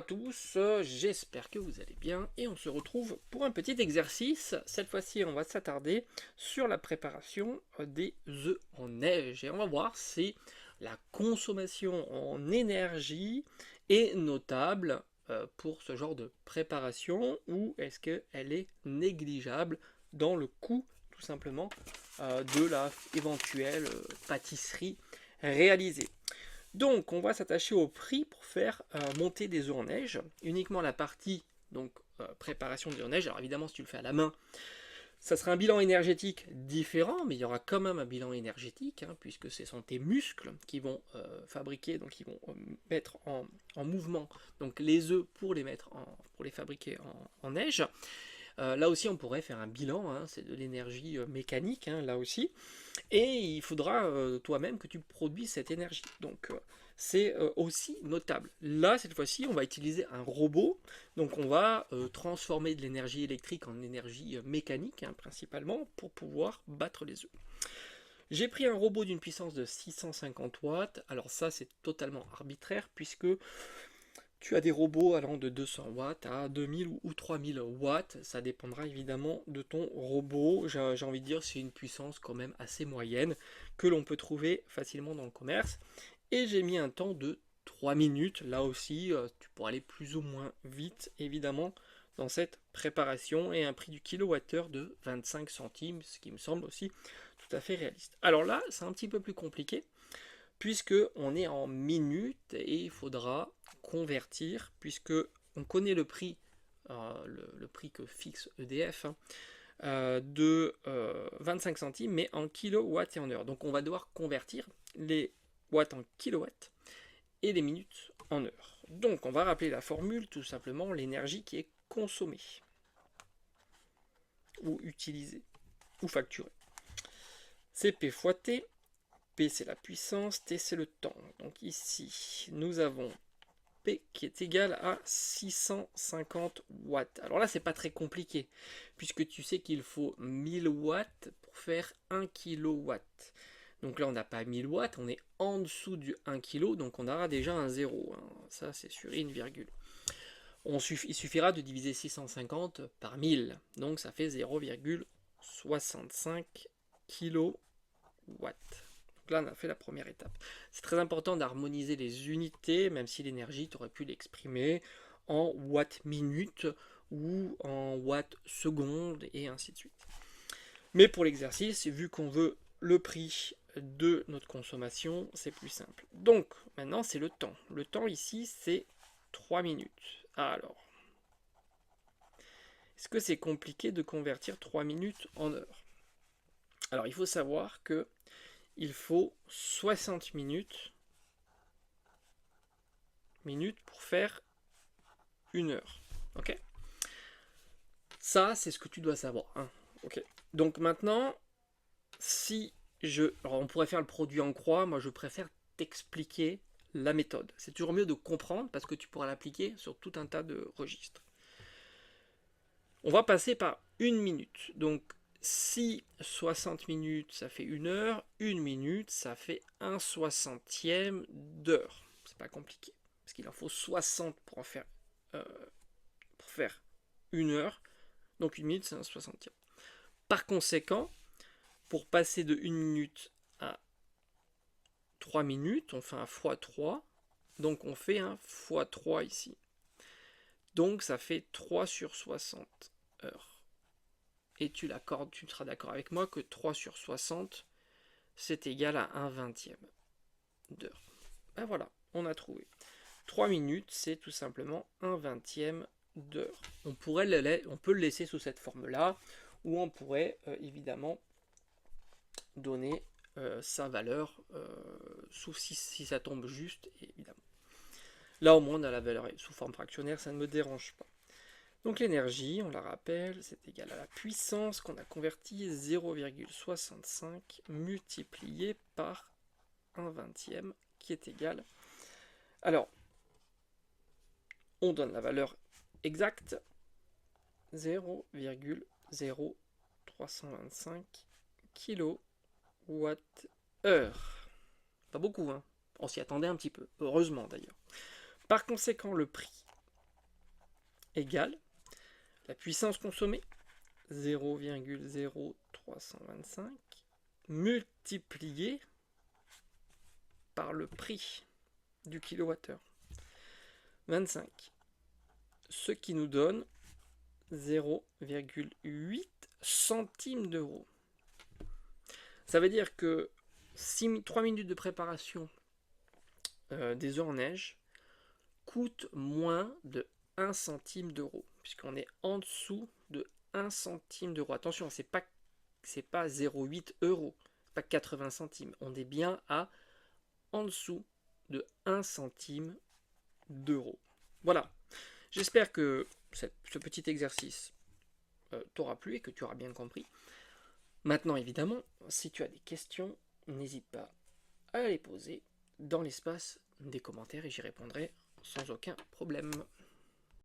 tous, j'espère que vous allez bien et on se retrouve pour un petit exercice. Cette fois-ci, on va s'attarder sur la préparation des œufs en neige et on va voir si la consommation en énergie est notable pour ce genre de préparation ou est-ce qu'elle est négligeable dans le coût tout simplement de la éventuelle pâtisserie réalisée. Donc, on va s'attacher au prix pour faire monter des œufs en neige. Uniquement la partie donc préparation des œufs en neige. Alors évidemment, si tu le fais à la main, ça sera un bilan énergétique différent, mais il y aura quand même un bilan énergétique, puisque ce sont tes muscles qui vont fabriquer, donc qui vont mettre en mouvement donc les œufs pour les fabriquer en neige. Là aussi, on pourrait faire un bilan, c'est de l'énergie mécanique, là aussi. Et il faudra toi-même que tu produises cette énergie. Donc c'est aussi notable. Là, cette fois-ci, on va utiliser un robot. Donc on va transformer de l'énergie électrique en énergie mécanique, principalement, pour pouvoir battre les œufs. J'ai pris un robot d'une puissance de 650 watts. Alors ça, c'est totalement arbitraire, puisque tu as des robots allant de 200 watts à 2000 ou 3000 watts. Ça dépendra évidemment de ton robot. J'ai envie de dire c'est une puissance quand même assez moyenne que l'on peut trouver facilement dans le commerce. Et j'ai mis un temps de 3 minutes. Là aussi, tu pourras aller plus ou moins vite évidemment dans cette préparation et un prix du kilowattheure de 25 centimes, ce qui me semble aussi tout à fait réaliste. Alors là, c'est un petit peu plus compliqué puisque on est en minutes et il faudra convertir, puisque on connaît le prix, le prix que fixe EDF, de 25 centimes, mais en kilowatts et en heures. Donc on va devoir convertir les watts en kilowatts et les minutes en heures. Donc on va rappeler la formule, tout simplement l'énergie qui est consommée, ou utilisée, ou facturée. CP fois T. P c'est la puissance, T c'est le temps. Donc ici, nous avons P qui est égal à 650 watts. Alors là, c'est pas très compliqué, puisque tu sais qu'il faut 1000 watts pour faire 1 kW. Donc là, on n'a pas 1000 watts, on est en dessous du 1 kg, donc on aura déjà un 0. Ça, c'est sur une virgule. Il suffira de diviser 650 par 1000, donc ça fait 0,65 kW. Là, on a fait la première étape. C'est très important d'harmoniser les unités, même si l'énergie, tu aurais pu l'exprimer en watts-minutes ou en watts-secondes, et ainsi de suite. Mais pour l'exercice, vu qu'on veut le prix de notre consommation, c'est plus simple. Donc, maintenant, c'est le temps. Le temps, ici, c'est 3 minutes. Alors, est-ce que c'est compliqué de convertir 3 minutes en heures? Alors, il faut savoir que il faut 60 minutes pour faire 1 heure. Ok? Ça, c'est ce que tu dois savoir. Ok. Donc maintenant, alors on pourrait faire le produit en croix, moi je préfère t'expliquer la méthode. C'est toujours mieux de comprendre parce que tu pourras l'appliquer sur tout un tas de registres. On va passer par 1 minute. Donc si 60 minutes ça fait 1 heure, 1 minute ça fait 1/60 d'heure. C'est pas compliqué. Parce qu'il en faut 60 pour faire 1 heure. Donc 1 minute c'est 1/60. Par conséquent, pour passer de 1 minute à 3 minutes, on fait un x3. Donc on fait un x3 ici. Donc ça fait 3/60 heures. Et tu seras d'accord avec moi que 3/60, c'est égal à 1/20 d'heure. Ben voilà, on a trouvé. 3 minutes, c'est tout simplement 1/20 d'heure. On peut le laisser sous cette forme-là, ou on pourrait évidemment donner sa valeur, sauf si ça tombe juste, évidemment. Là au moins on a la valeur sous forme fractionnaire, ça ne me dérange pas. Donc l'énergie, on la rappelle, c'est égal à la puissance qu'on a convertie 0,65 multiplié par 1/20 qui est égal. Alors, on donne la valeur exacte, 0,0325 kWh. Pas beaucoup, On s'y attendait un petit peu, heureusement d'ailleurs. Par conséquent, le prix égale la puissance consommée, 0,0325, multiplié par le prix du kilowattheure, 25, ce qui nous donne 0,8 centimes d'euros. Ça veut dire que 3 minutes de préparation des œufs en neige coûte moins de 1 centime d'euro, puisqu'on est en dessous de 1 centime d'euro. Attention, c'est pas 0,8 euros, pas 80 centimes. On est bien à en dessous de 1 centime d'euro. Voilà. J'espère que ce petit exercice t'aura plu et que tu auras bien compris. Maintenant, évidemment, si tu as des questions, n'hésite pas à les poser dans l'espace des commentaires et j'y répondrai sans aucun problème.